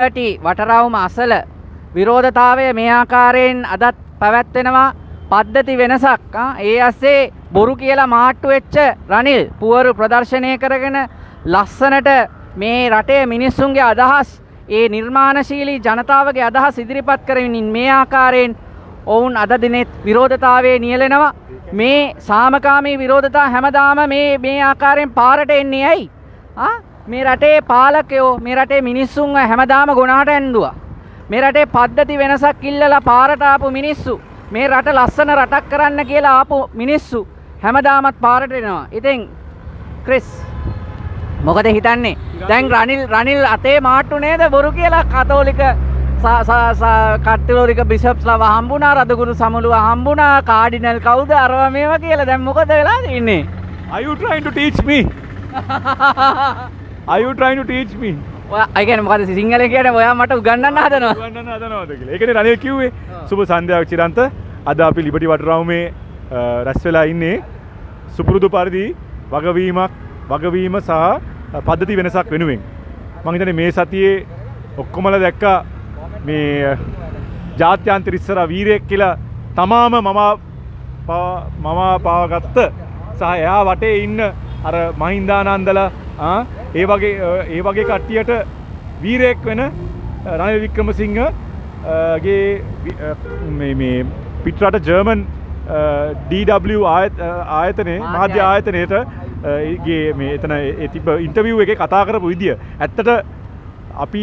වටරවුම අසල විරෝධතාවය මේ ආකාරයෙන් අදත් පැවැත්වෙනවා. පද්ධති වෙනසක් ඒ ඇස්සේ බොරු කියලා මාට්ටු වෙච්ච රනිල් පුවරු ප්‍රදර්ශනය කරගෙන ලස්සනට මේ රටේ මිනිස්සුන්ගේ අදහස් ඒ නිර්මාණශීලී ජනතාවගේ අදහස් ඉදිරිපත් කරමින් මේ ආකාරයෙන් ඔවුන් අද දිනෙත් විරෝධතාවයේ නියැලෙනවා. මේ සාමකාමී විරෝධතා හැමදාම මේ ආකාරයෙන් පාරට එන්නේ ඇයි? මේ රටේ පාලකයෝ මේ රටේ මිනිස්සුන්ව හැමදාම ගොනාට ඇන්දුවා. මේ රටේ පද්ධති වෙනසක් ඉල්ලලා පාරට ආපු මිනිස්සු මේ රට ලස්සන රටක් කරන්න කියලා ආපු මිනිස්සු හැමදාමත් පාරට එනවා. ඉතින් ක්‍රිස් මොකද හිතන්නේ? දැන් රනිල් අතේ මාට්ටු නේද බොරු කියලා කතෝලික කට්ටියෝරික බිෂප්ස්ලව හම්බුණා, රදගුරු සමුළුව හම්බුණා, කාඩිනල් කවුද අරවා මේවා කියලා. දැන් මොකද වෙලා ඉන්නේ? Are you trying to teach me? Are you trying to teach me? ඔයා කියන්නේ මොකද සිංහලෙන් කියන්නේ? ඔයා මට උගන්වන්න හදනවා. උගන්වන්න හදනවද කියලා. ඒකනේ රනිල් කිව්වේ. සුබ සන්ධ්‍යාවක් චිරන්ත. අද අපි ලිබර්ටි වටරවුමේ රැස් වෙලා ඉන්නේ සුපුරුදු පරිදි වගවීම සහ පද්ධති වෙනසක් වෙනුවෙන්. මම හිතන්නේ මේ සතියේ ඔක්කොමලා දැක්කා මේ ජාත්‍යන්තර ඉස්සර වීරයෙක් කියලා තමාම මම පාවගත්ත සහ එයා වටේ ඉන්න අර මහින්දානන්දලා ඒ වගේ කට්ටියට වීරයෙක් වෙන රනිල් වික්‍රමසිංහ ගේ මේ පිටරට ජර්මන් DW ආයතනයේ මාධ්‍ය ආයතනයේට ගේ මේ එතන ඒ තිබ්බ ඉන්ටර්විව් එකේ කතා කරපු විදිය ඇත්තට අපි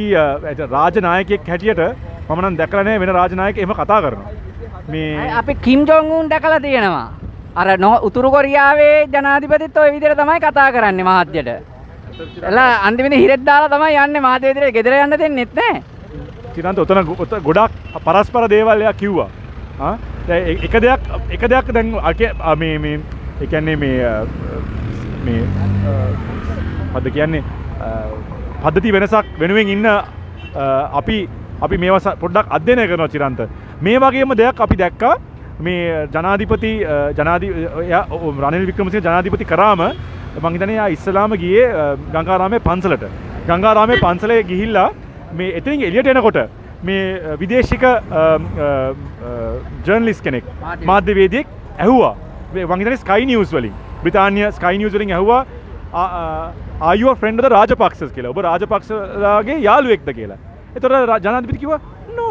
රාජනායකයෙක් හැටියට මම නම් දැකලා නැහැ වෙන රාජනායකයෙක් එහෙම කතා කරනවා. මේ අපි කිම් ජොන් උන් දැකලා තියෙනවා. අර උතුරු කොරියාවේ ජනාධිපතිත් ওই විදිහට තමයි කතා කරන්නේ මාධ්‍යයට. එලා අන්තිමේදී හිරෙත් දාලා තමයි යන්නේ මාධ්‍ය විදිහට ගෙදර යන්න දෙන්නෙත් නැහැ. චිරන්ත ඔතන ගොඩක් පරස්පර දේවල් එයා කිව්වා. එක දෙයක් දැන් මේ ඒ කියන්නේ මේ මොකද කියන්නේ පද්ධති වෙනසක් වෙනුවෙන් ඉන්න අපි මේවා පොඩ්ඩක් අධ්‍යයනය කරනවා චිරන්ත. මේ වගේම දෙයක් අපි දැක්කා මේ රනිල් වික්‍රමසිංහ ජනාධිපති කරාම මං හිතන්නේ යා ඉස්ලාම ගියේ ගංගාරාමේ පන්සලට. ගංගාරාමේ පන්සලේ ගිහිල්ලා මේ එතනින් එළියට එනකොට මේ විදේශික ජර්නලිස්ට් කෙනෙක් මාධ්‍යවේදියෙක් ඇහුවා මං හිතන්නේ ස්කයි නිවුස් වලින් බ්‍රිතාන්‍ය ස්කයි නිවුස් වලින් ඇහුවා are you a friend of the Rajapaksa's කියලා. ඔබ රාජපක්ෂලාගේ යාළුවෙක්ද කියලා. ඒතකොට ජනාධිපති කිව්වා no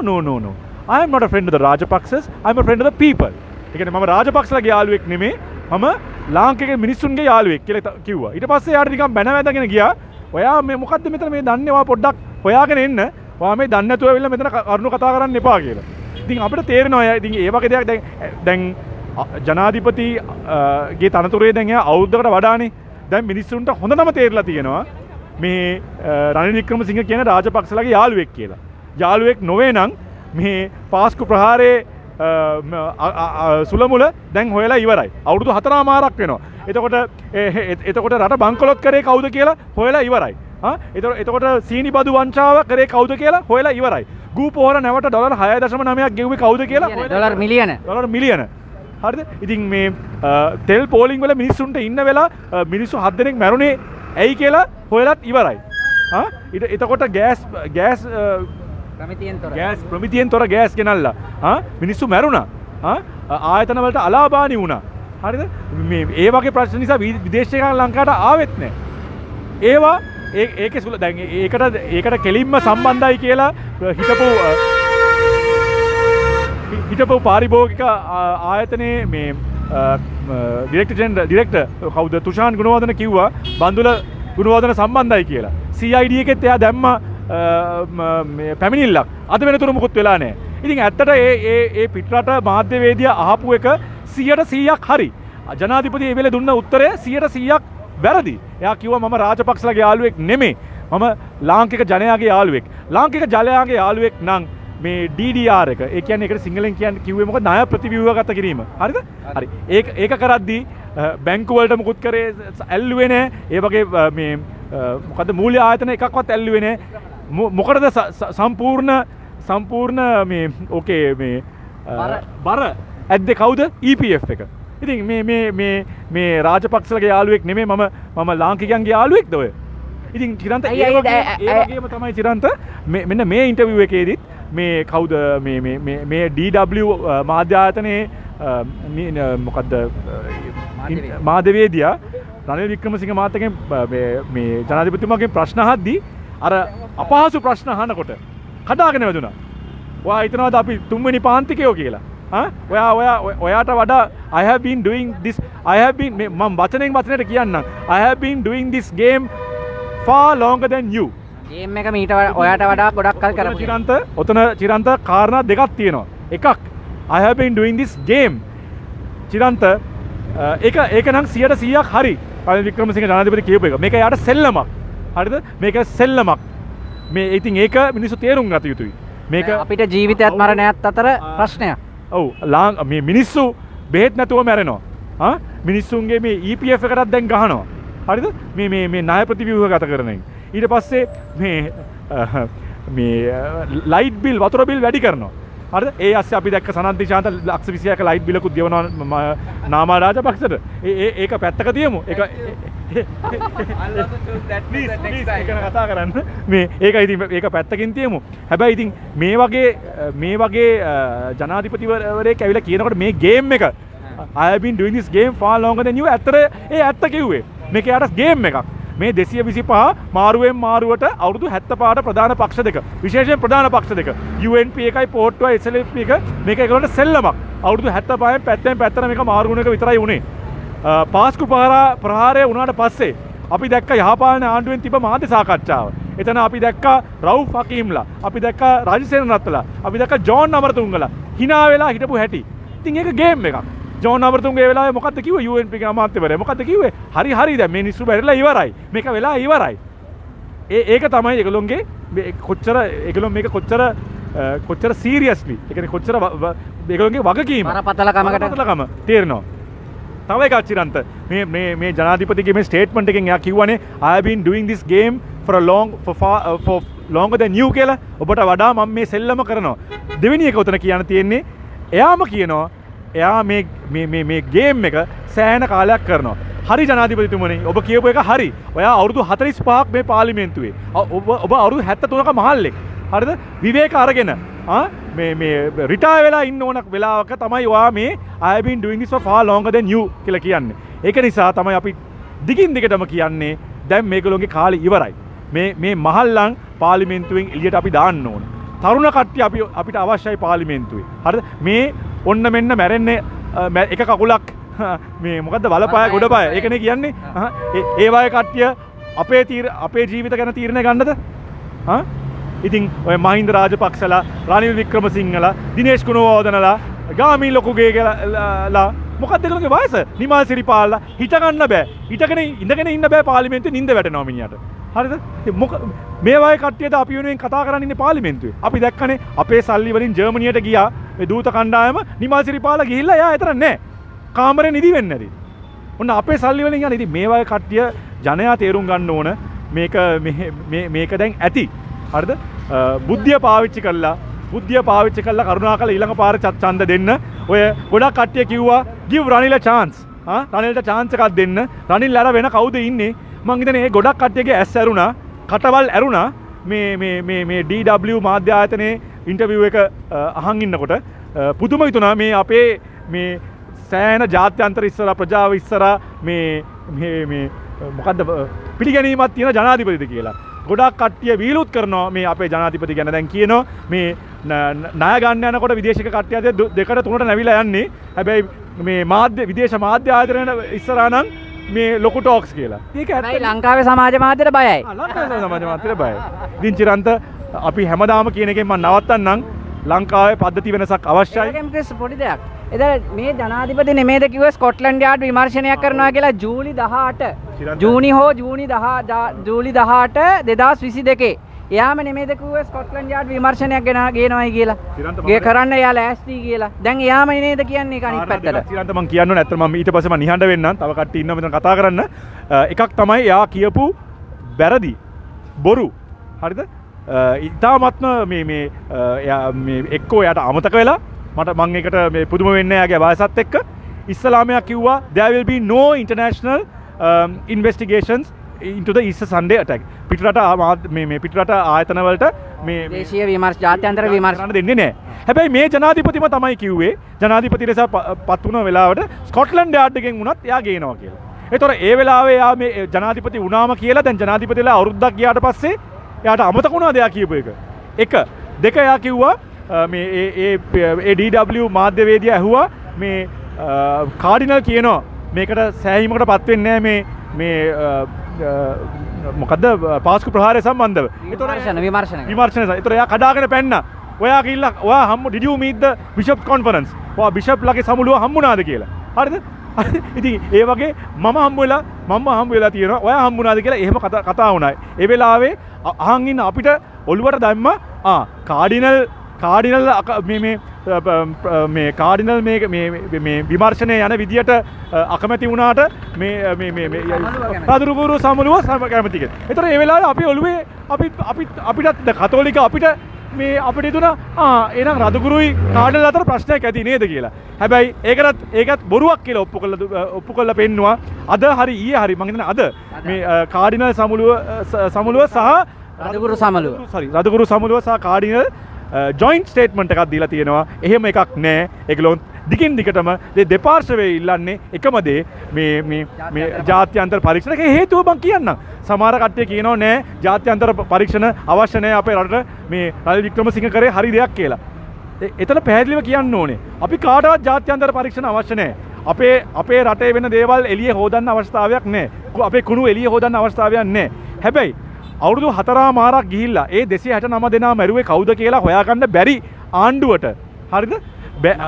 I am not a friend of the Rajapaksas, I am a friend of the people. ඒ කියන්නේ මම රාජපක්ෂලාගේ යාළුවෙක් නෙමෙයි, මම ලාංකික මිනිස්සුන්ගේ යාළුවෙක් කියලා කිව්වා. ඊට පස්සේ යාට නිකන් බැන වැදගෙන ගියා. ඔයා මේ මොකද්ද මෙතන මේ දන්නේ? ඔයා පොඩ්ඩක් හොයාගෙන එන්න. ඔයා මේ දන්නේ නැතුව ඇවිල්ලා මෙතන කරුණු කතා කරන්න එපා කියලා. ඉතින් අපිට තේරෙනවා ඉතින් ඒ වගේ දෙයක් දැන් ජනාධිපති ගේ තනතුරේ දැන් එයා අවුරුද්දකට වඩානේ. දැන් මිනිස්සුන්ට හොඳටම තේරලා තියෙනවා මේ රනිල් වික්‍රමසිංහ කියන රාජපක්ෂලාගේ යාළුවෙක් කියලා. යාළුවෙක් නොවේ නම් මේ පාස්කු ප්‍රහාරයේ සුලමුල දැන් හොයලා ඉවරයි. අවුරුදු 4මාරක් වෙනවා. එතකොට රට බංකොලොත් කරේ කවුද කියලා හොයලා ඉවරයි. එතකොට සීනි බදු වංචාව කරේ කවුද කියලා හොයලා ඉවරයි. ගූ පොහොර නැවට ඩොලර් 6.9ක් ගෙව්වේ කවුද කියලා ඩොලර් මිලියන. හරිද? ඉතින් මේ තෙල් පෝලිං වල මිනිස්සුන්ට ඉන්න වෙලා මිනිස්සු 7 දෙනෙක් මැරුණේ ඇයි කියලා හොයලත් ඉවරයි. එතකොට ගෑස් ප්‍රමිතියෙන් තොර ගෑස් ගෙනල්ලා මිනිස්සු මැරුණා. ආයතන වලට අලාභානි වුණා. හරිද? මේ ඒ වගේ ප්‍රශ්න නිසා විදේශිකයන් ලංකාවට ආවෙත් නැහැ. ඒවා ඒකේ සුල දැන් ඒකට කෙලින්ම සම්බන්ධයි කියලා හිටපු පාරිභෝගික ආයතනයේ මේ ඩිරෙක්ටර් කවුද තුෂාන් ගුණවර්ධන කිව්වා බන්දුල ගුණවර්ධන සම්බන්ධයි කියලා. CID එකෙත් එයා දැම්මා පැමිණිල්ලක්. අද වෙනතුරු මුකුත් වෙලා නැහැ. ඉතින් ඇත්තට ඒ පිටරට මාධ්‍යවේදියා අහපු එක 100%ක් හරි. ජනාධිපති මේ වෙලේ දුන්න උත්තරය 100%ක් වැරදි. එයා කිව්වා මම රාජපක්ෂලාගේ යාළුවෙක් නෙමෙයි. මම ලාංකික ජනයාගේ යාළුවෙක්. ලාංකික ජනයාගේ යාළුවෙක් නම් මේ DDR එක. ඒ කියන්නේ ඒකට සිංහලෙන් කියන්නේ කිව්වේ මොකද? ණය ප්‍රතිව්‍යුහගත කිරීම. හරිද? හරි. ඒක කරද්දී බැංකු වලට මුකුත් කරේ ඇල්ලුවේ නැහැ. ඒ වගේ මේ මොකද්ද මූල්‍ය ආයතන එකක්වත් ඇල්ලුවේ නැහැ. මොකටද සම්පූර්ණ මේ ඕකේ මේ බර ඇද්දේ කවුද? EPF එක. ඉතින් මේ රාජපක්ෂලගේ යාළුවෙක් නෙමෙයි මම ලාංකිකයන්ගේ යාළුවෙක්ද ඔය? ඉතින් චිරන්ත අයි, ඒ අයි, වගේම ඒ වගේම තමයි චිරන්ත මෙන්න මේ ඉන්ටර්විව් එකේදීත් මේ කවුද මේ DW මාධ්‍ය ආයතනයේ මොකද්ද මාධ්‍යවේදියා රනිල් වික්‍රමසිංහ මහත්තයාගෙන් මේ ජනාධිපතිතුමාගෙන් ප්‍රශ්න අහද්දී අර අපහසු ප්‍රශ්න අහනකොට කඩාගෙන වැදුනා. ඔයා හිතනවාද අපි තුන්වෙනි පාන්තිකයෝ කියලා? ඔයාට වඩා I have been doing this මම වචනෙන් වචනයට කියන්නම් I have been doing this game far longer than you. Game එක මීට ඔයාට වඩා ගොඩක් කල් කරපු. ඔතන චිරන්ත කාරණා දෙකක් තියෙනවා. එකක් I have been doing this game. චිරන්ත ඒක නම් 100%ක් හරි. රනිල් වික්‍රමසිංහ ජනාධිපති කියපු එක. මේක යාට සෙල්ලමක්. හරිද? මේක සෙල්ලමක්. මේ ඉතින් ඒක මිනිස්සු තේරුම් ගත යුතුයි. මේක අපිට ජීවිතයත් මරණයත් අතර ප්‍රශ්නයක්. ඔව් මේ මිනිස්සු බෙහෙත් නැතුව මැරෙනවා. මිනිස්සුන්ගේ මේ EPF එකටත් දැන් ගහනවා. හරිද? මේ ණය ප්‍රතිව්‍යුහ ගත කරන එක. ඊට පස්සේ මේ ලයිට් බිල් වතුර බිල් වැඩි කරනවා. හරිද? ඒ ඇස්සේ අපි දැක්ක සනත් දිශාන්ත ලක්ෂ 26ක ලයිට් බිලකුත් ගෙවනවා නාමා රාජපක්ෂට. ඒක පැත්තක තියමු. ඒක කතා කරන්න මේ ඒක ඉතින් ඒක පැත්තකින් තියමු. හැබැයි ඉතින් මේ වගේ ජනාධිපතිවරයෙක් ඇවිල්ලා කියනකොට මේ ගේම් එක I have been doing this game far longer than you ඇත්ත කිව්වේ. මේක යාට ගේම් එකක්. මේ 225 මාරුවෙන් මාරුවට අවුරුදු 75ට ප්‍රධාන පක්ෂ දෙක විශේෂයෙන් ප්‍රධාන පක්ෂ දෙක UNP එකයි පොට්ටුවයි SLP එක මේක ඒගොල්ලන්ට සෙල්ලමක්. අවුරුදු 75න් පැත්තෙන් පැත්තට මේක මාරු වුණ එක විතරයි උනේ. පාස්කු ප්‍රහාරය වුණාට පස්සේ අපි දැක්ක යහපාලන ආණ්ඩුවෙන් තිබ්බ මාධ්‍ය සාකච්ඡාව. එතන අපි දැක්කා රවුෆ් හකීම්ලා, අපි දැක්කා රාජසේනරත්නලා, අපි දැක්කා ජෝන් අමරතුංගලා hina වෙලා හිටපු හැටි. ඉතින් ඒක ගේම් එකක්. ජෝන් අමරතුංග ඒ වෙලාවේ මොකද්ද කිව්වේ UNP ගේ අමාත්‍යවරයා? මොකද්ද කිව්වේ? හරි දැන් මේ නිස්සු බැරිලා ඉවරයි. මේක වෙලා ඉවරයි. ඒක තමයි ඒගොල්ලොන්ගේ කොච්චර ඒගොල්ලොන් මේක කොච්චර සීරියස්ලි. ඒ කියන්නේ කොච්චර ඒගොල්ලොන්ගේ වගකීම. බරපතලකම තේරෙනවා. තව එකක් චිරන්ත මේ ජනාධිපතිගේ මේ ස්ටේට්මන්ට් එකෙන් එයා කිව්වනේ I have been doing this game for longer than you කියලා. ඔබට වඩා මම මේ සෙල්ලම කරනවා. දෙවෙනි එක උතන කියන්න තියෙන්නේ එයාම කියනවා එයා මේ ගේම් එක සෑහෙන කාලයක් කරනවා. හරි ජනාධිපතිතුමනි ඔබ කියපු එක හරි. ඔයා අවුරුදු 45ක් මේ පාර්ලිමේන්තුවේ. ඔබ අවුරුදු 73ක මහල්ලෙක්. හරිද? විවේක අරගෙන මේ රිටායර් වෙලා ඉන්න ඕන වෙලාවක තමයි ඔයා මේ I have been doing this for far longer than you කියලා කියන්නේ. ඒක නිසා තමයි අපි දිගින් දිගටම කියන්නේ දැන් මේගොල්ලෝගේ කාලේ ඉවරයි. මේ මහල්ලන් පාර්ලිමේන්තුවෙන් එළියට අපි දාන්න ඕන. තරුණ කට්ටිය අපිට අවශ්‍යයි පාර්ලිමේන්තුවේ. හරිද? මේ ඔන්න මෙන්න මැරෙන්නේ එක කකුලක් මේ මොකද්ද වලපාය ගොඩපාය. ඒකනේ කියන්නේ. ඒ වගේ කට්ටිය අපේ ජීවිත ගැන තීරණය ගන්නද? ඉතින් ඔය මහින්ද රාජපක්ෂලා, රනිල් වික්‍රමසිංහලා, දිනේෂ් ගුණවර්ධනලා, ගාමී ලොකුගේ කියලා මොකක්ද ඒගොල්ලෝගේ වයස? නිමල් සිරිපාලලා හිට ගන්න බෑ. ඉඳගෙන ඉන්න බෑ පාර්ලිමේන්තුවේ නිින්ද වැටෙනවා මිනිහට. හරිද? මේ වගේ කට්ටියද අපි වෙනුවෙන් කතා කරන්න ඉන්නේ පාර්ලිමේන්තුවේ. අපි දැක්කනේ අපේ සල්ලි වලින් ජර්මනියට ගියා මේ දූත කණ්ඩායම නිමල් සිරිපාලා ගිහිල්ලා එයා එතන නැහැ. කාමරේ නිදි වෙන්නේ නැති. ඔන්න අපේ සල්ලි වලින් යන ඉතින් මේ වගේ කට්ටිය ජනයා තේරුම් ගන්න ඕන මේක දැන් ඇති. හරිද? බුද්ධිය පාවිච්චි කළා කරුණාකරලා ඊළඟ පාර ඡන්ද දෙන්න. ඔය ගොඩක් කට්ටිය කිව්වා give Ranil a chance. රනිල්ට chance එකක් දෙන්න. රනිල් අර වෙන කවුද ඉන්නේ? මං හිතන්නේ මේ ගොඩක් කට්ටියගේ ඇස් ඇරුණා, කටවල් ඇරුණා මේ DW මාධ්‍ය ආයතනයේ ඉන්ටර්විව් එක අහන් ඉන්නකොට පුදුම හිතුණා මේ අපේ මේ සෑහෙන ජාත්‍යන්තර ඉස්සරහා ප්‍රජාව ඉස්සරහා මේ මොකද්ද පිළිගැනීමක් තියෙන ජනාධිපතිද කියලා. ගොඩක් කට්ටිය වීලුත් කරනවා මේ අපේ ජනාධිපති ගැන. දැන් කියනවා මේ ණය ගන්න යනකොට විදේශික කට්ටිය දෙකට තුනට නැවිලා යන්නේ. හැබැයි මේ විදේශ මාධ්‍ය ආයතනවල ඉස්සරහා නම් මේ ලොකු ටොක්ස් කියලා. ඒක ඇත්තයි. ලංකාවේ සමාජ මාධ්‍යට බයයි. ලංකාවේ සමාජ මාධ්‍යට බයයි. ඉතින් චිරන්ත අපි හැමදාම කියන එකෙන් මම නවත්තන්නම්. ලංකාවේ පද්ධති වෙනසක් අවශ්‍යයි. ඒකෙන් පොඩි දෙයක්. එතන මේ ජනාධිපති නෙමෙයිද කිව්වේ ස්කොට්ලන්ඩ් යාර්ඩ් විමර්ශනයක් කරනවා කියලා ජූලි 18 ජූනි 18 2022 එයාම නෙමෙයිද කිව්වේ ස්කොට්ලන්ඩ් යාර්ඩ් විමර්ශනයක් ගේනවායි කියලා. ගේ කරන්න එයා ලෑස්ති කියලා. දැන් එයාම නේද කියන්නේ ඒක අනිත් පැත්තට. චිරන්ත මම කියන්න ඕනේ නැත්නම් මම ඊට පස්සේ මම නිහඬ වෙන්නම්. තව කට්ටිය ඉන්නවා මෙතන කතා කරන්න. එකක් තමයි එයා කියපු වැරදි බොරු. හරිද? ඉතාමත්ම මේ එක්කෝ එයාට අමතක වෙලා මං එකට මේ පුදුම වෙන්නේ එයාගේ වයසත් එක්ක ඉස්ලාමයක් කිව්වා there will be no international investigations into the Easter Sunday attack. පිටරට මේ පිටරට ආයතන වලට මේ දේශීය විමර්ශ ජාත්‍යන්තර විමර්ශන දෙන්නේ නැහැ. හැබැයි මේ ජනාධිපතිම තමයි කිව්වේ ජනාධිපති ලෙස පත් වුණ වෙලාවට ස්කොට්ලන්ඩ් යාඩ් එකෙන් වුණත් එයා ගේනවා කියලා. ඒතොර ඒ වෙලාවේ එයා මේ ජනාධිපති වුණාම කියලා දැන් ජනාධිපතිලා අවුරුද්දක් ගියාට පස්සේ එයාට අමතක වුණාද එයා කියපු එක. එක දෙක එයා කිව්වා මේ ඒ DW මාධ්‍යවේදියා ඇහුවා මේ කාඩිනල් කියනවා මේකට සෑහීමකට පත් වෙන්නේ නැහැ මේ මොකද්ද පාස්කු ප්‍රහාරය සම්බන්ධව. විමර්ශන. ඒතොර එයා කඩාගෙන පැන්න. ඔයා ගිහිල්ලා ඔයා did you meet the bishop conference? ඔයා බිෂප් ලගේ සමුළුව හම්බුණාද කියලා. හරිද? ඉතින් ඒ වගේ මම හම්බ වෙලා තියෙනවා. ඔයා හම්බුණාද කියලා එහෙම කතා වුණා. ඒ වෙලාවේ අහන් ඉන්න අපිට ඔළුවට දැම්ම කාඩිනල් මේ කාඩිනල් මේ විමර්ශනය යන විදියට අකමැති වුණාට මේ රදුරුගුරු සමුළුව කැමති කියලා. ඒතර ඒ වෙලාවේ අපි ඔළුවේ අපිටත් කතෝලික අපිට මේ අපිට හිතුණා එහෙනම් රදුගුරුයි කාඩිනල් අතර ප්‍රශ්නයක් ඇති නේද කියලා. හැබැයි ඒකත් බොරුවක් කියලා ඔප්පු කරලා පෙන්නවා. අද හරි ඊයේ හරි මම හිතන්නේ අද මේ කාඩිනල් සමුළුව සහ රදුගුරු සමුළුව සහ කාඩිනල් ජොයින්ට් ස්ටේට්මන්ට් එකක් දීලා තියෙනවා. එහෙම එකක් නැහැ. ඒගොල්ලෝ දිගින් දිගටම දෙපාර්ශවයේ ඉල්ලන්නේ එකම දේ මේ ජාත්‍යන්තර පරීක්ෂණ. ඒක හේතුව මම කියන්නම්. සමහර කට්ටිය කියනවා නෑ ජාත්‍යන්තර පරීක්ෂණ අවශ්‍ය නැහැ අපේ රටට මේ රනිල් වික්‍රමසිංහ කරේ හරි දෙයක් කියලා. එතන පැහැදිලිව කියන්න ඕනේ. අපි කාටවත් ජාත්‍යන්තර පරීක්ෂණ අවශ්‍ය නැහැ. අපේ රටේ වෙන දේවල් එළියේ හොදන්න අවස්ථාවක් නැහැ. අපේ කුණු එළියේ හොදන්න අවස්ථාවක් නැහැ. හැබැයි අවුරුදු 4 මාරක් ගිහිල්ලා ඒ 269 දෙනා මැරුවේ කවුද කියලා හොයාගන්න බැරි ආණ්ඩුවට හරිද?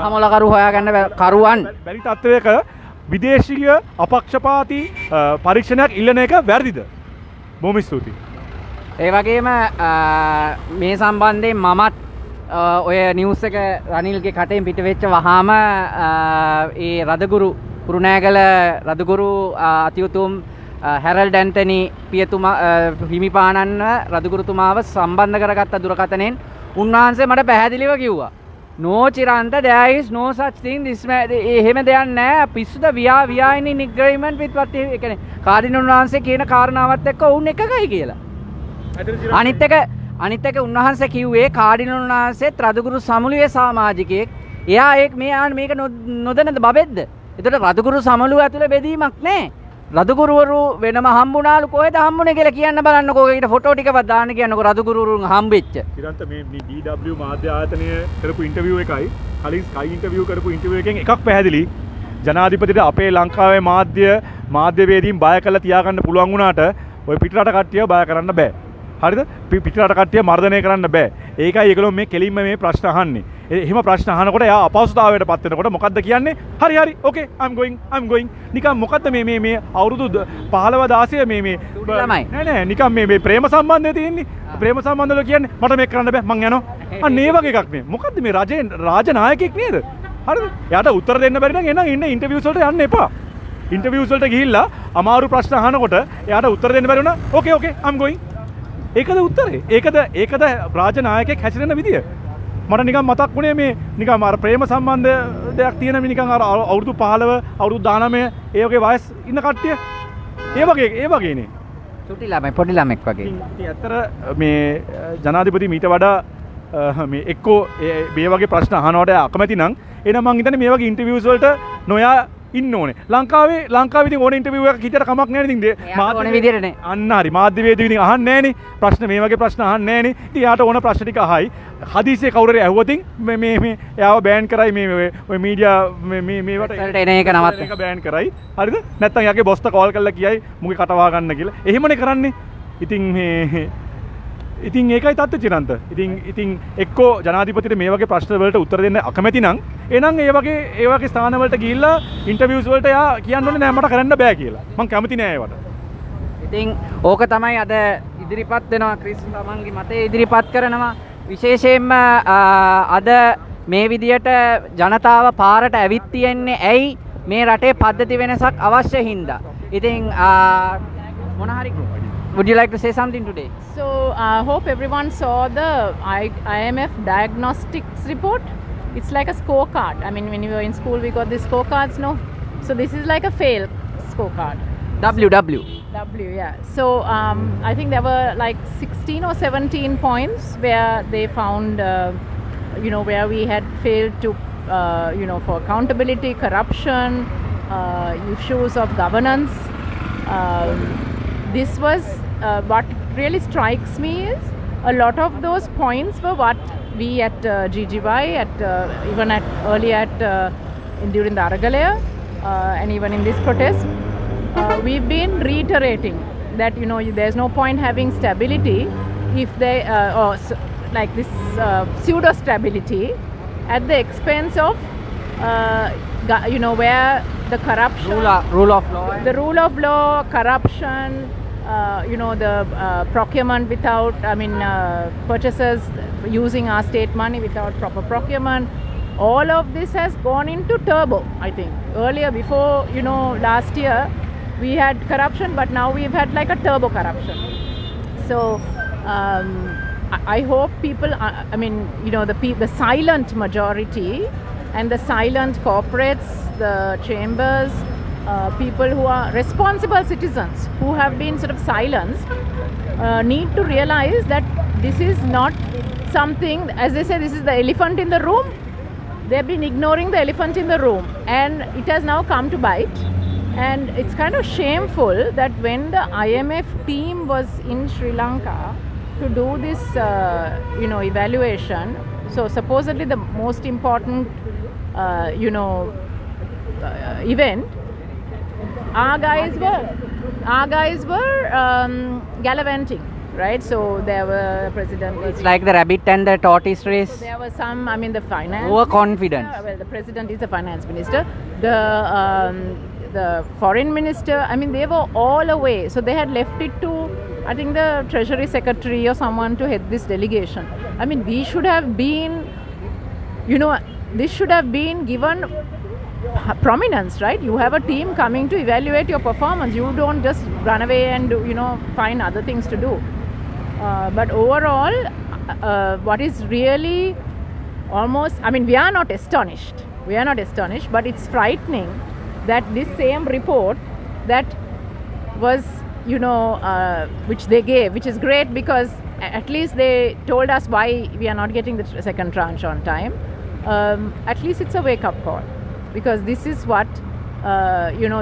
හමුලකරු හොයාගන්න කරුවන් බැරි තත්ත්වයක විදේශීය අපක්ෂපාතී පරීක්ෂණයක් ඉල්ලන එක වැරදිද? බොහොම ස්තුතියි. ඒ වගේම මේ සම්බන්ධයෙන් මමත් ඔය නිවුස් එක රනිල්ගේ කටෙන් පිට වෙච්ච වහාම ඒ රදගුරු කුරුණෑගල රදගුරු අතිඋතුම් හැරල්ඩ් ඇන්ටනි පියතුමා හිමිපාණන්ව රදගුරුතුමාව සම්බන්ධ කරගත්ත දුරකථනයෙන් උන්වහන්සේ මට පැහැදිලිව කිව්වා no chiranta there is no such thing this එහෙම දෙයක් නැහැ පිස්සුද we are in agreement with what ඒ කියන්නේ කාඩිනල් උන්වහන්සේ කියන කාරණාවත් එක්ක උන් එකගයි කියලා. අනිත් එක උන්වහන්සේ කිව්වේ කාඩිනල් උන්වහන්සේත් රදගුරු සමුළුවේ සමාජිකයෙක්. එයා මේක නොදැනද බබෙද්ද? ඒතකොට රදගුරු සමුළුව ඇතුලේ බෙදීමක් නැහැ. රදුගුරුවරු වෙනම හම්බුණාලු කොහෙද හම්බුනේ කියලා කියන්න බලන්නකෝ. ඊට ෆොටෝ ටිකවත් දාන්න කියන්නකෝ රදුගුරුවරුන් හම්බෙච්ච. ඉරන්ත මේ DW මාධ්‍ය ආයතනය කරපු ඉන්ටර්විව් එකයි කලින් ස්කයි ඉන්ටර්විව් කරපු ඉන්ටර්විව් එකෙන් එකක් පැහැදිලි. ජනාධිපතිට අපේ ලංකාවේ මාධ්‍යවේදීන් බය කරලා තියාගන්න පුළුවන් වුණාට ඔය පිටරට කට්ටිය බය කරන්න බෑ. හරිද? පිටරට කට්ටිය මර්ධනය කරන්න බෑ. ඒකයි ඒගොල්ලෝ මේ කෙලින්ම මේ ප්‍රශ්න අහන්නේ. එහෙම ප්‍රශ්න අහනකොට එයා අපහසුතාවයට පත් වෙනකොට මොකද්ද කියන්නේ? හරි okay I'm going නිකන් මොකද්ද මේ අවුරුදු 15 16 මේ නෑ නිකන් මේ ප්‍රේම සම්බන්ධය තියෙන්නේ. ප්‍රේම සම්බන්ධවල කියන්නේ මට මේක කරන්න බෑ මං යනවා. අන්න ඒ වගේ එකක් මේ. මොකද්ද මේ රාජනායකයෙක් නේද? හරිද? එයාට උත්තර දෙන්න බැරි නම් එන්න ඉන්ටර්විව්ස් වලට යන්න එපා. ඉන්ටර්විව්ස් වලට ගිහිල්ලා අමාරු ප්‍රශ්න අහනකොට එයාට උත්තර දෙන්න බැරි වුණා okay I'm going. ඒකද උත්තරේ? ඒකද රාජනායකයෙක් හැසිරෙන විදිය? මට නිකන් මතක් වුණේ මේ නිකන් අර ප්‍රේම සම්බන්ධ දෙයක් තියෙන නිකන් අර අවුරුදු 15 අවුරුදු 19 ඒ වගේ වයස් ඉන්න කට්ටිය ඒ වගේනේ පොඩි ළමෙක් වගේ. ඉතින් ඇත්තට මේ ජනාධිපති මීට වඩා මේ එක්කෝ මේ වගේ ප්‍රශ්න අහනවට අකමැති නම් එහෙනම් මං හිතන්නේ මේ වගේ ඉන්ටර්විව්ස් වලට නොයා ඉන්න ඕනේ. ලංකාවේ ඉතින් ඕන ඉන්ටර්විව් එකක් හිතට කමක් නැහැ නේ ඉතින් ඕන විදියට නේ. අන්න හරි මාධ්‍යවේදී ඉතින් අහන්නේ නැහැ නේ. ප්‍රශ්න මේ වගේ ප්‍රශ්න අහන්නේ නැහැ නේ. ඉතින් යාට ඕන ප්‍රශ්න ටික අහයි. හදිසියේ කවුරු හරි ඇහුවොතින් මේ එයාව බෑන් කරයි මේ ඔය මීඩියා මේවට එන එක නවත්ත. ඒක බෑන් කරයි. හරිද? නැත්නම් යාගේ බොස්ට කෝල් කරලා කියයි මුගේ කටවා ගන්න කියලා. එහෙමනේ කරන්නේ. ඉතින් ඒකයි තත්ත්වය චිරන්ත. ඉතින් එක්කෝ ජනාධිපතිට මේ වගේ ප්‍රශ්න වලට උත්තර දෙන්න අකමැති නම් එහෙනම් ඒ වගේ ස්ථාන වලට ගිහිල්ලා ඉන්ටර්විව්ස් වලට යා කියන්න ඕනේ නෑ මට කරන්න බෑ කියලා. මං කැමති නෑ ඒවට. ඉතින් ඕක තමයි අද ඉදිරිපත් වෙනවා ක්‍රිස් තමන්ගේ මතය ඉදිරිපත් කරනවා. විශේෂයෙන්ම අද මේ විදියට ජනතාව පාරට ඇවිත් තියෙන්නේ ඇයි මේ රටේ පද්ධති වෙනසක් අවශ්‍ය හින්දා. ඉතින් මොන හරි would you like to say something today? So I hope everyone saw the IMF diagnostics report. It's like a scorecard. I mean when we were in school we got these scorecards, no? So this is like a fail scorecard. WW W, yeah. So I think there were like 16 or 17 points where they found, where we had failed to, for accountability, corruption, issues of governance. This was what really strikes me is a lot of those points were what we at GGY, even at earlier during the Aragalaya, and even in this protest, we've been reiterating that there's no point having stability if they like this pseudo stability at the expense of where the corruption, rule of law, the rule of law, corruption, the procurement without, purchases using our state money without proper procurement. All of this has gone into turbo, I think. Earlier, before, last year, we had corruption, but now we've had like a turbo corruption. So, I hope people, the silent majority and the silent corporates, the chambers, people who are responsible citizens who have been sort of silenced need to realize that this is not something, as they say, this is the elephant in the room. They've been ignoring the elephant in the room, and it has now come to bite. And it's kind of shameful that when the IMF team was in Sri Lanka to do this, evaluation, so supposedly the most important, event, our guys were gallivanting, right? So there were president. It's like the rabbit and the tortoise race. So there was some. The finance. Overconfidence. Well, the president is the finance minister. The foreign minister. They were all away. So they had left it to, I think, the treasury secretary or someone to head this delegation. We should have been, this should have been given prominence, right? You have a team coming to evaluate your performance. You don't just run away and find other things to do. But overall, what is really almost, we are not astonished. But it's frightening that this same report that was, which they gave, which is great because at least they told us why we are not getting the second tranche on time. At least it's a wake-up call. Because this is what,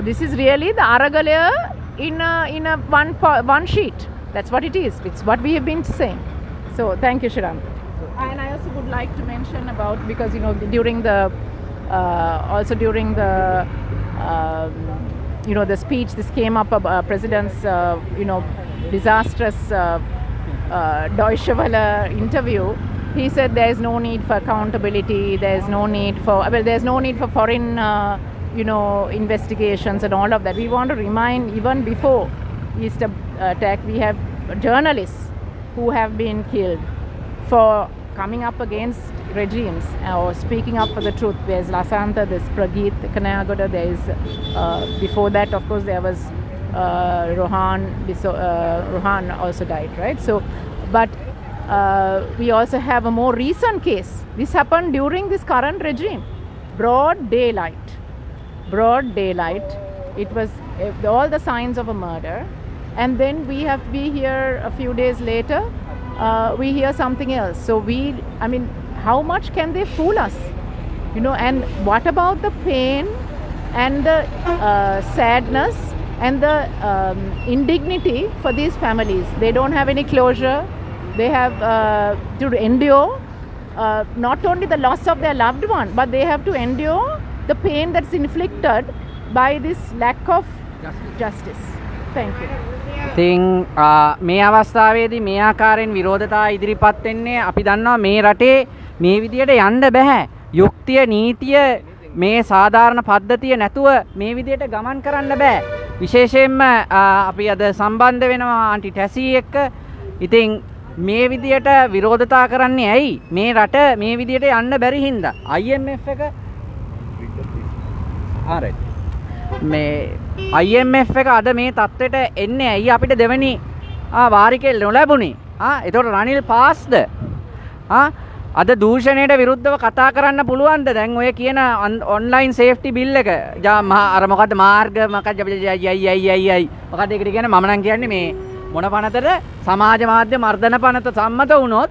this is really the Aragalaya in a one sheet. That's what it is. It's what we have been saying. So thank you, Shiram. And I also would like to mention about, because during the the speech, this came up about President's disastrous Deutsche Welle interview. He said there is no need for accountability, there's no need for foreign, investigations and all of that. We want to remind, even before Easter attack, we have journalists who have been killed for coming up against regimes or speaking up for the truth. There's Lasantha, there's Prageet Kanayagoda, there is, before that, of course, there was Rohan also died, right? So, but we also have a more recent case. This happened during this current regime. Broad daylight. It was all the signs of a murder. And then we hear a few days later, we hear something else. So how much can they fool us? And what about the pain and the sadness and the indignity for these families? They don't have any closure. They have to endure not only the loss of their loved one, but they have to endure the pain that's inflicted by this lack of justice. Thank you. ඉතින් මේ අවස්ථාවේදී මේ ආකාරයෙන් විරෝධතා ඉදිරිපත් වෙන්නේ අපි දන්නවා මේ රටේ මේ විදියට යන්න බෑ. යුක්තිය නීතිය මේ සාධාරණ පද්ධතිය නැතුව මේ විදියට ගමන් කරන්න බෑ. විශේෂයෙන්ම අපි අද සම්බන්ධ වෙනවා ආන්ටි ටැසි එක්ක. ඉතින් මේ විදියට විරෝධතා කරන්නේ ඇයි? මේ රට මේ විදියට යන්න බැරි හින්දා. IMF එක ආරයි. මේ IMF එක අද මේ තත්ත්වයට එන්නේ ඇයි අපිට දෙවෙනි වාරිකේ නොලැබුණේ? එතකොට රනිල් පාස්ද? අද දූෂණයට විරුද්ධව කතා කරන්න පුළුවන්ද? දැන් ඔය කියන ඔන්ලයින් සේෆ්ටි බිල් එක අර මොකද්ද මාර්ග මොකක්ද යයි මොකක්ද ඒකට කියන්නේ මම නම් කියන්නේ මේ මොන පනතද සමාජ මාධ්‍ය මර්ධන පනත සම්මත වුණොත්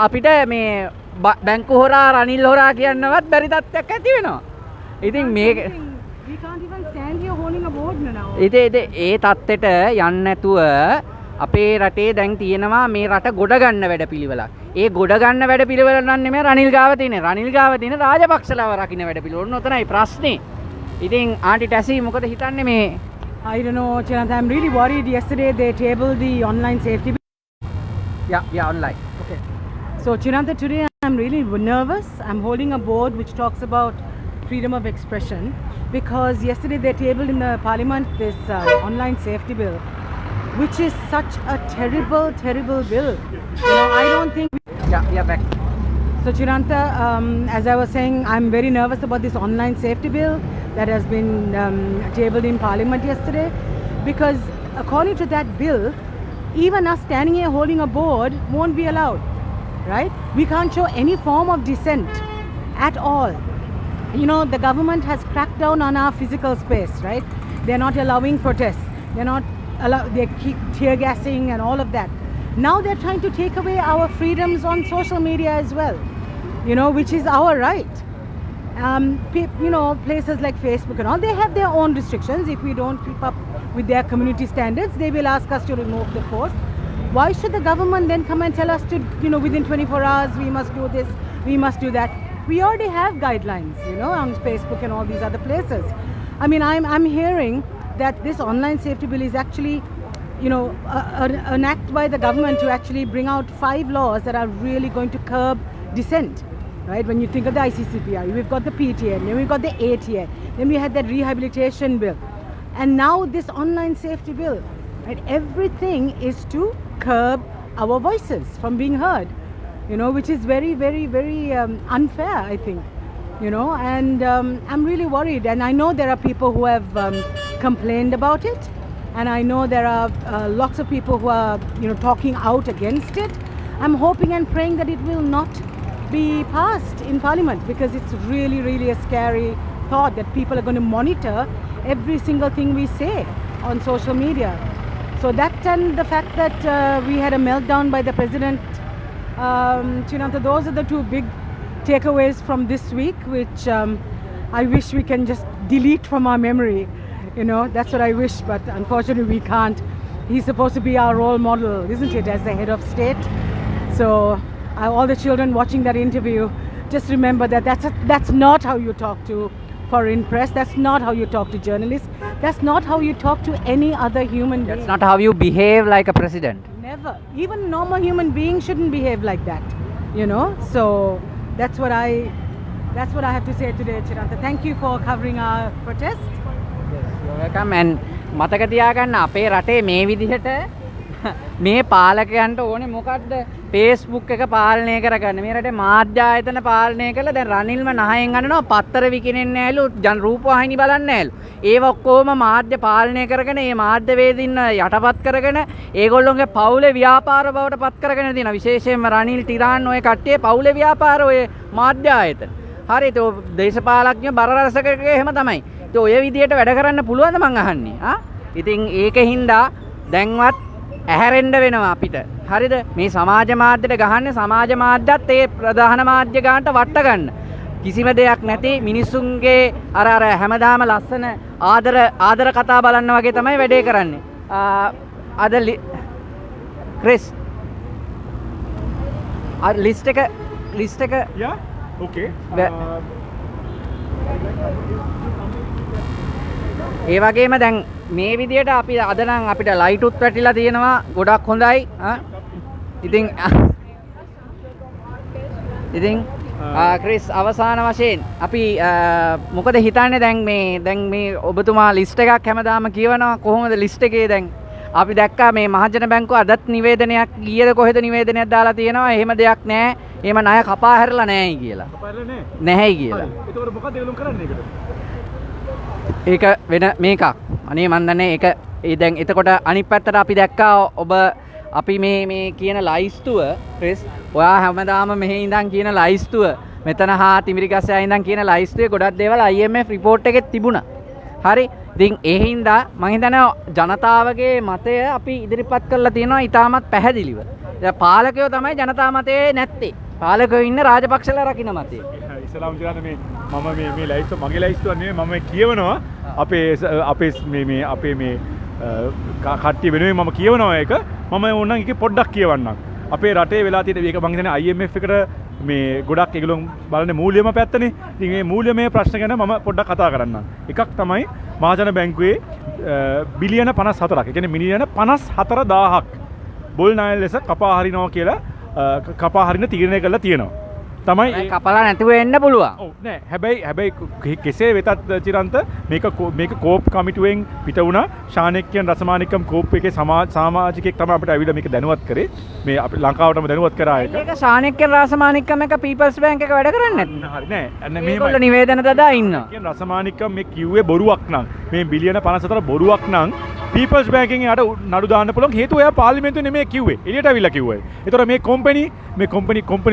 අපිට මේ බැංකු හොරා රනිල් හොරා කියන්නවත් බැරි තත්ත්වයක් ඇති වෙනවා. ඉතින් මේක we can't even stand here holding a board now. ඉතින් ඒ තත්ත්වෙට යන්නේ නැතුව අපේ රටේ දැන් තියෙනවා මේ රට ගොඩ ගන්න වැඩපිළිවෙලක්. ඒ ගොඩ ගන්න වැඩපිළිවෙල නම් නෙමෙයි රනිල් ගාව තියෙන්නේ. රනිල් ගාව තියෙන රාජපක්ෂලාව රකින්න වැඩපිළිවෙල. ඔන්න ඔතනයි ප්‍රශ්නේ. ඉතින් ආන්ටි ටැසි මොකද හිතන්නේ මේ I don't know, Sanath, I'm really worried. Yesterday they tabled the online safety bill. Yeah, online. Okay. So Sanath, today I'm really nervous. I'm holding a board which talks about freedom of expression because yesterday they tabled in the parliament this online safety bill, which is such a terrible bill. You know, I don't think Yeah, back. so Chiranta, as I was saying, I'm very nervous about this online safety bill that has been tabled in Parliament yesterday because according to that bill, even us standing here holding a board won't be allowed, right? We can't show any form of dissent at all. You know, the government has cracked down on our physical space, right? They're not allowing protests. They keep tear gassing and all of that. Now they're trying to take away our freedoms on social media as well, you know, which is our right. You know, places like Facebook and all, they have their own restrictions. If we don't keep up with their community standards, they will ask us to remove the post. Why should the government then come and tell us to, you know, within 24 hours we must do this, we must do that? We already have guidelines, you know, on Facebook and all these other places. I mean, I'm hearing that this online safety bill is actually, you know, an act by the government to actually bring out 5 laws that are really going to curb dissent, right? When you think of the ICCPR, we've got the PTA, then we've got the ATA, then we had that rehabilitation bill, and now this online safety bill, right? Everything is to curb our voices from being heard, you know, which is very unfair, I think, you know, and I'm really worried, and I know there are people who have complained about it, and I know there are lots of people who are, you know, talking out against it. I'm hoping and praying that it will not be passed in Parliament because it's really a scary thought that people are going to monitor every single thing we say on social media. So that and the fact that we had a meltdown by the President, Chinanta, those are the 2 big takeaways from this week, which I wish we can just delete from our memory. You know, that's what I wish, but unfortunately we can't. He's supposed to be our role model, isn't it, as the head of state? So all the children watching that interview, just remember that that's not how you talk to foreign press. That's not how you talk to journalists. That's not how you talk to any other human being. That's not how you behave like a president. Never. Even normal human beings shouldn't behave like that, you know? So that's what I have to say today, Chiranta. Thank you for covering our protest. welcome and මතක තියාගන්න අපේ රටේ මේ විදිහට මේ පාලකයන්ට ඕනේ මොකද්ද Facebook එක පාලනය කරගන්න මේ රටේ මාධ්‍ය ආයතන පාලනය කළා දැන් රනිල්ම නහයෙන් අනනවා පත්තර විකිනෙන්නේ නැහැලු ජන රූපවාහිනී බලන්නේ නැහැලු ඒව ඔක්කොම මාධ්‍ය පාලනය කරගෙන මේ මාධ්‍ය වේදින්න යටපත් කරගෙන ඒගොල්ලෝගේ පවුලේ ව්‍යාපාර බවට පත් කරගෙන තියෙනවා විශේෂයෙන්ම රනිල් ටිරාන් ඔය කට්ටිය පවුලේ ව්‍යාපාර ඔය මාධ්‍ය ආයතන හරිද ඔය දේශපාලඥයෝ බරරසකගේ එහෙම තමයි ඔය විදියට වැඩ කරන්න පුළුවන්ද මං අහන්නේ ඉතින් ඒකින්ද දැන්වත් ඇහැරෙන්න වෙනවා අපිට හරිද මේ සමාජ මාධ්‍යට ගහන්නේ සමාජ මාධ්‍යත් ඒ ප්‍රධාන මාධ්‍ය ගන්නට වට ගන්න කිසිම දෙයක් නැති මිනිසුන්ගේ අර හැමදාම ලස්සන ආදර කතා බලන්න වගේ තමයි වැඩේ කරන්නේ අද ක්‍රිස් ලිස්ට් එක yeah okay ඒ වගේම දැන් මේ විදියට අපි අද නම් අපිට ලයිට් උත් වැටිලා තියෙනවා ගොඩක් හොඳයි ඉතින් ක්‍රිස් අවසාන වශයෙන් අපි මොකද හිතන්නේ දැන් මේ ඔබතුමා ලිස්ට් එකක් හැමදාම කියවනවා කොහොමද ලිස්ට් එකේ දැන් අපි දැක්කා මේ මහජන බැංකුව අදත් නිවේදනයක් ඊයේද කොහෙද නිවේදනයක් දාලා තියෙනවා එහෙම දෙයක් නැහැ එහෙම ණය කපා හැරලා නැහැයි කියලා නැහැයි කියලා ඒතකොට මොකද ඒගොල්ලෝ කරන්නේ ඒකට ඒක වෙන මේකක් අනේ මන් දන්නේ ඒක දැන් එතකොට අනිත් පැත්තට අපි දැක්කා ඔබ අපි මේ කියන ලයිස්තුව ක්‍රිස් ඔයා හැමදාම මෙහි ඉඳන් කියන ලයිස්තුව මෙතන හා තිමිරිගස්සේ ඉඳන් කියන ලයිස්තුවේ ගොඩක් දේවල් IMF රිපෝට් එකෙත් තිබුණා. හරි. ඉතින් ඒ හින්දා මම හිතනවා ජනතාවගේ මතය අපි ඉදිරිපත් කරලා තියෙනවා ඉතාමත් පැහැදිලිව. දැන් පාලකයෝ තමයි ජනතා මතයේ නැත්තේ. පාලකයෝ ඉන්න රාජපක්ෂලා රකින්න මතය. ඉස්ලාම් ජනත මේ ලයිස්තුව මගේ ලයිස්තුව නෙමෙයි මම කියවනවා අපේ මේ කට්ටිය වෙනුවෙන් මම කියවනවා ඒක මම ඕනනම් ඒකේ පොඩ්ඩක් කියවන්නම්. අපේ රටේ වෙලා තියෙන මේක මම හිතන්නේ IMF එකට මේ ගොඩක් ඒගොල්ලෝ බලන්නේ මූල්‍යම පැත්තනේ. ඉතින් මේ මූල්‍යමය ප්‍රශ්න ගැන මම පොඩ්ඩක් කතා කරන්නම්. එකක් තමයි මහජන බැංකුවේ බිලියන 54ක්. ඒ කියන්නේ මිලියන 54000ක් බොල් ණය ලෙස කපා හරිනවා කියලා කපා හරින තීරණය කරලා තියෙනවා. තමයි කපලා නැතුව එන්න පුළුවන්. ඔව් නෑ හැබැයි කෙසේ වෙතත් චිරන්ත මේක කෝප් කමිටුවෙන් පිට වුණා. ශානෙක්‍යන් රසමානිකම් කෝප් එකේ සමාජිකයෙක් තමයි අපිට ඇවිල්ලා මේක දැනුවත් කරේ. මේ අපි ලංකාවටම දැනුවත් කරා ඒක. ඒක ශානෙක්‍යන් රසමානිකම් එක පීපල්ස් බැංක් එක වැඩ කරන්නේ නැත්නම්. හරි නෑ. මේගොල්ලෝ නිවේදන දදා ඉන්නවා. කියන රසමානිකම් මේ කිව්වේ බොරුවක් නම් මේ බිලියන 54 බොරුවක් නම් පීපල්ස් බැංකින් යට නඩු දාන්න පුළුවන් හේතුව එයා පාර්ලිමේන්තුවේ නෙමෙයි කිව්වේ. එළියට අවිල්ලා කිව්වා. ඒතර මේ කම්පැනි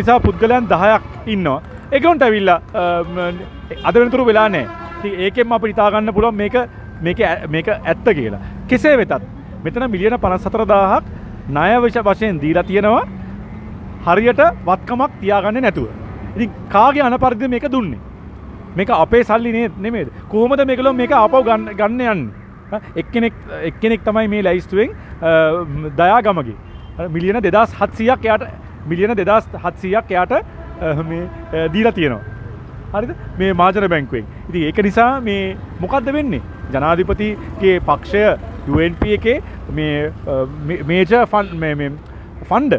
සහ පුද්ගලයන් 10ක් ඉන්නවා. ඒගොන්ට ඇවිල්ලා අද වෙනතුරු වෙලා නැහැ. ඉතින් ඒකෙන්ම අපිට හිතා ගන්න පුළුවන් මේක ඇත්ත කියලා. කෙසේ වෙතත් මෙතන මිලියන 54000ක් ණය වශයෙන් දීලා තියෙනවා හරියට වත්කමක් තියාගන්නේ නැතුව. ඉතින් කාගේ අනපරිදිද මේක දුන්නේ? මේක අපේ සල්ලි නෙමෙයිද? කොහොමද මේගොල්ලෝ මේක ආපහු ගන්න යන්නේ? එක්කෙනෙක් තමයි මේ ලයිස්තුවෙන් දයාගමගේ මිලියන 2700ක් එයාට මිලියන 2700ක් එයාට මේ දීලා තියෙනවා. හරිද? මේ මහජන බැංකුවෙන්. ඉතින් ඒක නිසා මේ මොකද්ද වෙන්නේ? ජනාධිපතිගේ පක්ෂය UNP එකේ මේ මේජර් ෆන්ඩ්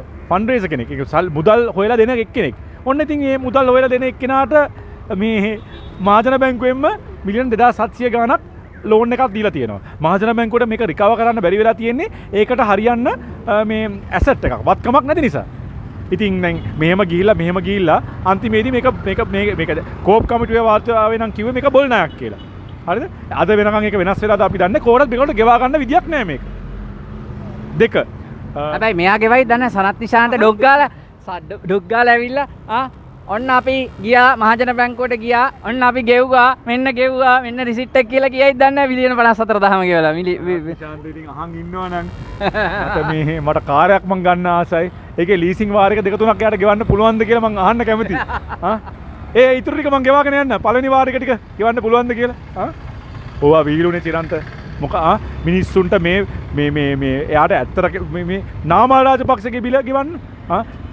රේසර් කෙනෙක්. ඒක මුදල් හොයලා දෙන එක්කෙනෙක්. ඔන්න ඉතින් මේ මුදල් හොයලා දෙන එක්කෙනාට මේ මහජන බැංකුවෙන්ම මිලියන 2700 ගාණක් ලෝන් එකක් දීලා තියෙනවා. මහජන බැංකුවට මේක රිකවර් කරන්න බැරි වෙලා තියෙන්නේ ඒකට හරියන්න මේ ඇසට් එකක් වත්කමක් නැති නිසා. ඉතින් දැන් මෙහෙම ගිහිල්ලා අන්තිමේදී මේක කෝප් කමිටුවේ වාර්තාවේ නම් කිව්වේ මේක බොල් ණයක් කියලා. හරිද? අද වෙනකන් ඒක වෙනස් වෙලාද අපි දන්නේ කෝරත් මේකට ගෙවා ගන්න විදියක් නැහැ මේක. දෙක. හැබැයි මෙයා ගෙවයි දන්නේ සනත් නිශාන්ත ඩොග් ගාලා ඇවිල්ලා ඔන්න අපි ගියා මහජන බැංකුවට ගියා ඔන්න අපි ගෙව්වා මෙන්න රිසිට් එක කියලා කියයි දන්නේ මිලියන 54000ම ගෙවලා ශාන්ත ඉතින් අහන් ඉන්නවනම් මට කාර්යයක් මං ගන්න ආසයි ඒකේ ලීසින් වාර එක දෙක තුනක් යාට ගෙවන්න පුළුවන්ද කියලා මං අහන්න කැමතියි ඒ ඉතුරු ටික මං ගෙවාගෙන යන්න පළවෙනි වාර එක ටික ගෙවන්න පුළුවන්ද කියලා ඕවා වීලුනේ චිරන්ත මිනිස්සුන්ට මේ එයාට ඇත්තට මේ නාමල් රාජපක්ෂගේ බිල ගෙවන්න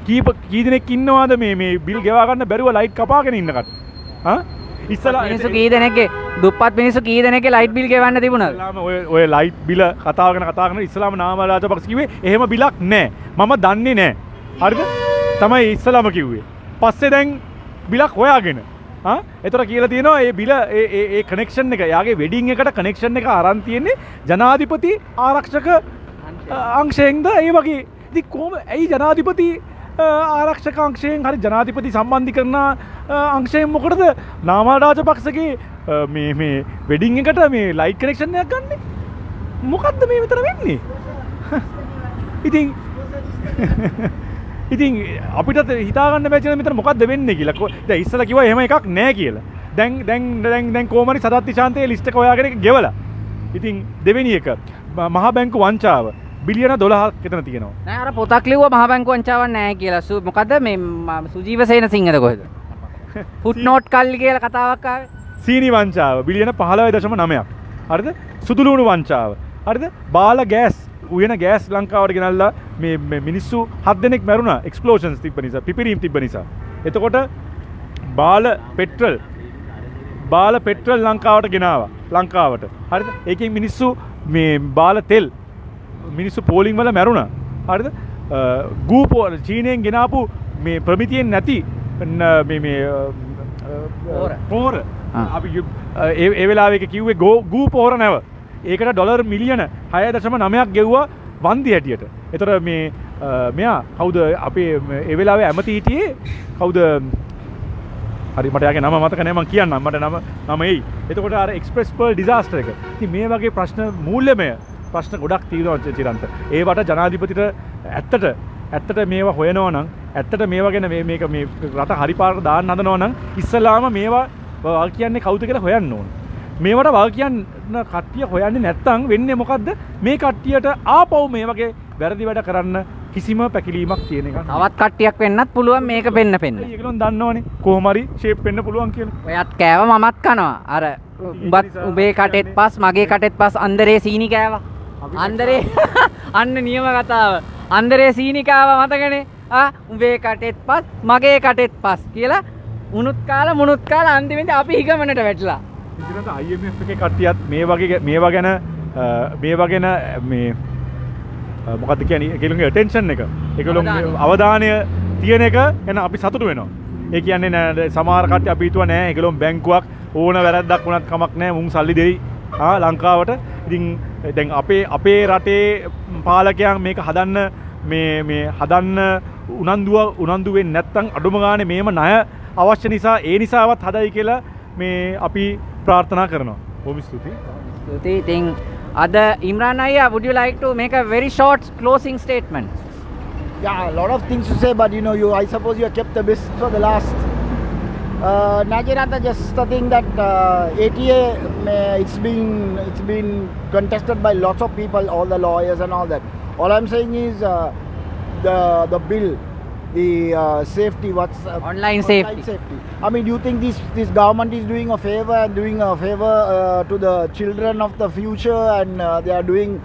කී දෙනෙක් ඉන්නවද මේ බිල් ගෙවා ගන්න බැරුව ලයිට් කපාගෙන ඉන්නකට ඉස්සලා මිනිස්සු කී දෙනෙක්ගේ දුප්පත් මිනිස්සු කී දෙනෙක්ගේ ලයිට් බිල් ගෙවන්න තිබුණාද ඔය ලයිට් බිල කතා කරන ඉස්සලාම නාමල් රාජපක්ෂ කිව්වේ එහෙම බිලක් නැහැ මම දන්නේ නැහැ හරිද තමයි ඉස්සලාම කිව්වේ පස්සේ දැන් බිලක් හොයාගෙන එතකොට කියලා තියෙනවා මේ බිල ඒ කනෙක්ෂන් එක යාගේ වෙඩින් එකට කනෙක්ෂන් එක අරන් තියෙන්නේ ජනාධිපති ආරක්ෂක අංශයෙන්ද ඒ වගේ ඉතින් කොහොම ඇයි ජනාධිපති ආරක්ෂක අංශයෙන් හරි ජනාධිපති සම්බන්ධීකරණ අංශයෙන් මොකටද නාමල් රාජපක්ෂගේ මේ වෙඩින් එකට මේ ලයිට් කනෙක්ෂන් එකක් ගන්නෙ මොකද්ද මේ විතර වෙන්නේ ඉතින් අපිට හිතා ගන්න බැහැ මෙතන මොකද්ද වෙන්නේ කියලා දැන් ඉස්සලා කිව්වා එහෙම එකක් නැහැ කියලා දැන් කොහොම හරි සදත් නිශාන්තේ ලිස්ට් එක හොයාගෙන ගෙවලා ඉතින් දෙවෙනි එක මහා බැංකු වංචාව බිලියන 12ක් එතන තියෙනවා. නෑ අර පොතක් ලිව්වා මහා බැංකුව වංචාවක් නෑ කියලා. මොකද මේ සුජීව සේනසිංහද කොහෙද? ෆුට් නෝට් කල්ලි කියලා කතාවක් ආවේ. සීනි වංචාව බිලියන 15.9ක්. හරිද? සුදුලුණු වංචාව. හරිද? බාල ගෑස් උයන ගෑස් ලංකාවට ගෙනල්ලා මේ මිනිස්සු 7 දෙනෙක් මැරුණා එක්ස්ප්ලෝෂන්ස් තිබ්බ නිසා පිපිරීම් තිබ්බ නිසා. එතකොට බාල පෙට්‍රල් ලංකාවට ගෙනාවා. ලංකාවට. හරිද? ඒකෙන් මිනිස්සු මේ බාල තෙල් මිනිස්සු පෝලිං වල මැරුණා. හරිද? චීනයෙන් ගෙනාපු මේ ප්‍රමිතියෙන් නැති පොහොර අපි ඒ වෙලාවේ කිව්වේ ගූ පොහොර නැව. ඒකට ඩොලර් මිලියන 6.9ක් ගෙව්වා වන්දි හැටියට. ඒතර මෙයා කවුද අපේ ඒ වෙලාවේ ඇමති හිටියේ කවුද? හරි මට යාගේ නම මතක නැහැ මම කියන්නම් මට නම එයි. එතකොට අර එක්ස්ප්‍රෙස් පර්ල් ඩිසාස්ටර් එක. ඉතින් මේ වගේ ප්‍රශ්න මූල්‍යමය ප්‍රශ්න ගොඩක් තියෙනවා චිරන්ත. ඒවට ජනාධිපතිට ඇත්තට මේවා හොයනවා නම් ඇත්තට මේවා ගැන මේක මේ රට හරි පාරට දාන්න හදනවා නම් ඉස්සලාම මේවා වල් කියන්නේ කවුද කියලා හොයන්න ඕන. මේවට වල් කියන්න කට්ටිය හොයන්නේ නැත්තම් වෙන්නේ මොකද්ද? මේ කට්ටියට ආපහු මේ වගේ වැරදි වැඩ කරන්න කිසිම පැකිලීමක් තියෙන එක. තවත් කට්ටියක් වෙන්නත් පුළුවන් මේක පෙන්න. ඒගොල්ලෝ දන්නවනේ කොහොම හරි ෂේප් වෙන්න පුළුවන් කියලා. ඔයත් කෑව මමත් කනවා. අර උඹත් උඹේ කටෙත් පස් මගේ කටෙත් පස් අන්දරේ සීනි කෑවා. අන්දරේ අන්න නියම කතාව. අන්දරේ සීනි කෑවා මතකනේ. උඹේ කටෙත් පස් මගේ කටෙත් පස් කියලා උනුත් කාලා අන්තිමේදී අපි හිගමනට වැටලා. ඉතින් IMF එකේ කට්ටියත් මේවා ගැන මේ මොකක්ද කියන්නේ ඒගොල්ලෝගේ attention එක ඒගොල්ලෝගේ අවධානය තියෙන එක ගැන අපි සතුටු වෙනවා. ඒ කියන්නේ නෑ සමහර කට්ටිය අපි හිතුවා නෑ ඒගොල්ලෝ බැංකුවක් ඕන වැරද්දක් වුණත් කමක් නෑ මුන් සල්ලි දෙයි ලංකාවට. ඉතින් දැන් අපේ රටේ පාලකයන් මේක හදන්න මේ හදන්න උනන්දු වෙන්නේ නැත්නම් අඩුම ගානේ මේම ණය අවශ්‍ය නිසා ඒ නිසාවත් හදයි කියලා මේ අපි ප්‍රාර්ථනා කරනවා. බොහොම ස්තුතියි. ඉතින් Ada Imran Ayya, would you like to make a very short closing statement? Yeah, a lot of things to say, but I suppose you have kept the best for the last. Naginata, just the thing that ATA, it's been contested by lots of people, all the lawyers and all that. All I'm saying is the bill, the safety, online safety. I mean, do you think this government is doing a favor to the children of the future, and they are doing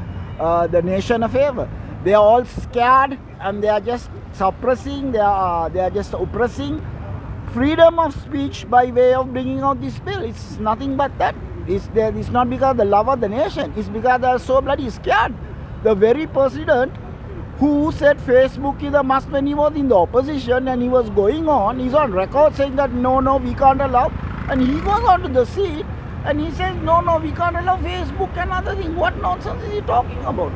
the nation a favor? They are all scared, and they are just suppressing. They are just oppressing freedom of speech by way of bringing out this bill. It's nothing but that. It's not because of the love of the nation. It's because they are so bloody scared. The very president who said Facebook is a must when he was in the opposition and he was going on, he's on record saying that no, we can't allow. And he goes on to the seat and he says, no, we can't allow Facebook and other things. What nonsense is he talking about?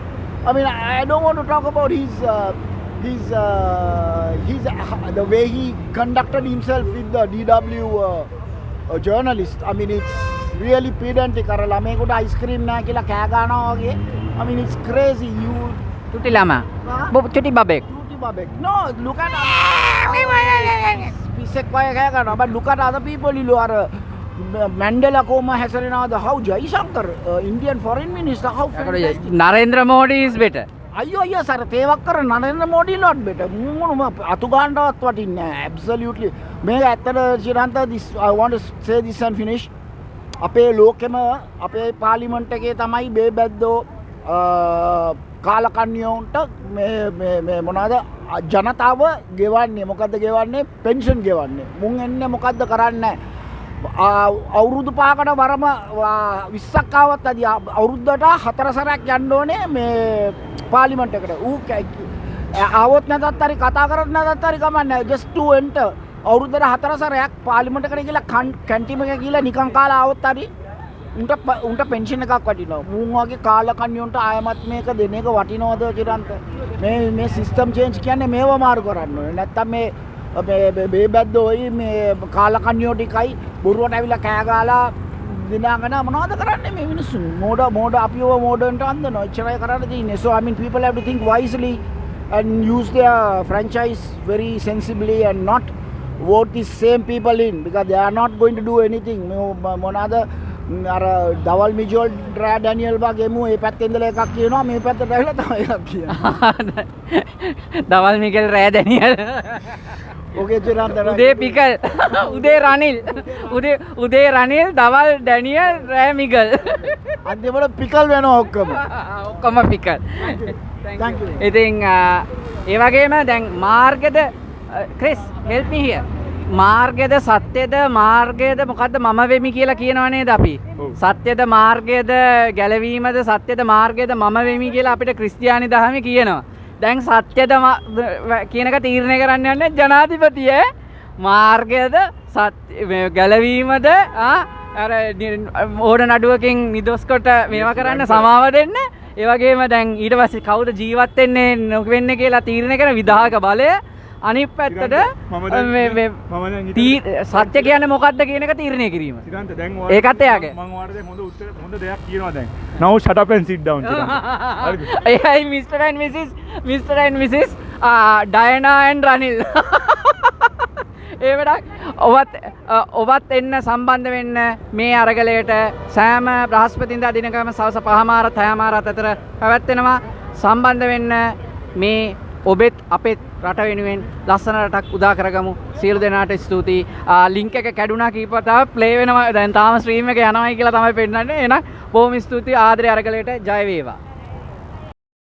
I mean, I don't want to talk about the way he conducted himself with the DW journalist. I mean, it's really pedantic. Ice cream na kila kaya gana wage. I mean, it's crazy. Chuti lama. Chuti babek. No, look at but look at other people. You are Mandela Koma Hasarina, how Jaishankar, Indian foreign minister, how Narendra Modi is better. Yes, sir. Tevakar Narendra Modi not better. Atuganda what in absolutely. May Chiranta, this I want to say this and finish. Ape Lokema, Ape Parliament Tamai Bebeddo කාලකන්‍යෝන්ට මේ මොනවාද ජනතාව ගෙවන්නේ මොකද්ද ගෙවන්නේ pension ගෙවන්නේ මුන් එන්නේ මොකද්ද කරන්නේ අවුරුදු 5කට වරම 20ක් ආවත් අද අවුරුද්දට 4 සැරයක් යන්න ඕනේ මේ පාර්ලිමේන්තු එකට ඌ ආවොත් නැතත් හරි කතා කරත් නැතත් හරි කමන්නේ just to enter අවුරුද්දට 4 සැරයක් පාර්ලිමේන්තු එකට ගිහලා කැන්ටින් එක ගිහලා නිකන් කාලා ආවොත් හරි උන්ට පෙන්ෂන් එකක් වටිනවා. මුන් වගේ කාලකන්නියොන්ට ආයමත් මේක දෙන එක වටිනවද චිරන්ත? මේ සිස්ටම් චේන්ජ් කියන්නේ මේව මාරු කරන්න ඕනේ. නැත්තම් මේ බේබැද්දෝයි මේ කාලකන්නියෝ ටිකයි බොරුවට ඇවිල්ලා කෑ ගාලා දිනාගෙන මොනවද කරන්නේ මේ මිනිස්සු? මෝඩ අපිව මෝඩන්ට අන්දනවා. එච්චරයි කරන්න තියෙන්නේ. So I mean people have to think wisely and use their franchise very sensibly and not vote these same people in because they are not going to do anything. මොනවාද අර දවල් මිජෝල් රෑ ඩැනියල් වගේම මේ පැත්තේ ඉඳලා එකක් කියනවා මේ පැත්තට ඇවිල්ලා තමයි එකක් කියනවා. දවල් මිකල් රෑ ඩැනියල්. ඔකේ චිරන්ත උදේ පිකල් උදේ රනිල් උදේ රනිල් දවල් ඩැනියල් රෑ මිකල්. අන්තිමට පිකල් වෙනවා ඔක්කොම. ඔක්කොම පිකල්. Thank you. ඉතින් ඒ වගේම දැන් මාර්ගද ක්‍රිස් help me here. මාර්ගයද සත්‍යද මාර්ගයද මොකද්ද මම වෙමි කියලා කියනවා නේද අපි සත්‍යද මාර්ගයද ගැලවීමද සත්‍යද මාර්ගයද මම වෙමි කියලා අපිට ක්‍රිස්තියානි දහමේ කියනවා දැන් සත්‍යද කියන එක තීරණය කරන්න යන්නේ ජනාධිපතිය මාර්ගයද සත්‍ය ගැලවීමද අර ඕඩ නඩුවකින් නිදොස් කොට මේවා කරන්න සමාව දෙන්න ඒ වගේම දැන් ඊට පස්සේ කවුද ජීවත් වෙන්නේ නොවෙන්නේ කියලා තීරණය කරන විධායක බලය අනිත් පැත්තට සත්‍ය කියන්නේ මොකක්ද කියන එක තීරණය කිරීම. ඒකත් එයාගේ. මම ඔයාලට දැන් හොඳ දෙයක් කියනවා දැන්. Now shut up and sit down. Hey Mr. and Mrs. Diana and Ranil ඒ වැඩක් ඔබත් එන්න සම්බන්ධ වෙන්න මේ අරගලයට සෑම බ්‍රහස්පතින්දා දිනකම සවස 5:00 6:00 අතර පැවැත්වෙනවා. සම්බන්ධ වෙන්න මේ ඔබෙත් අපෙත් රට වෙනුවෙන් ලස්සන රටක් උදා කරගමු. සියලු දෙනාට ස්තුතියි. ලින්ක් එක කැඩුනා කීපතාවක් ප්ලේ වෙනවා. දැන් තාම ස්ට්‍රීම් එක යනවායි කියලා තමයි පෙන්නන්නේ. එහෙනම් බොහොම ස්තුතියි. ආදරේ අරගලයට ජය වේවා.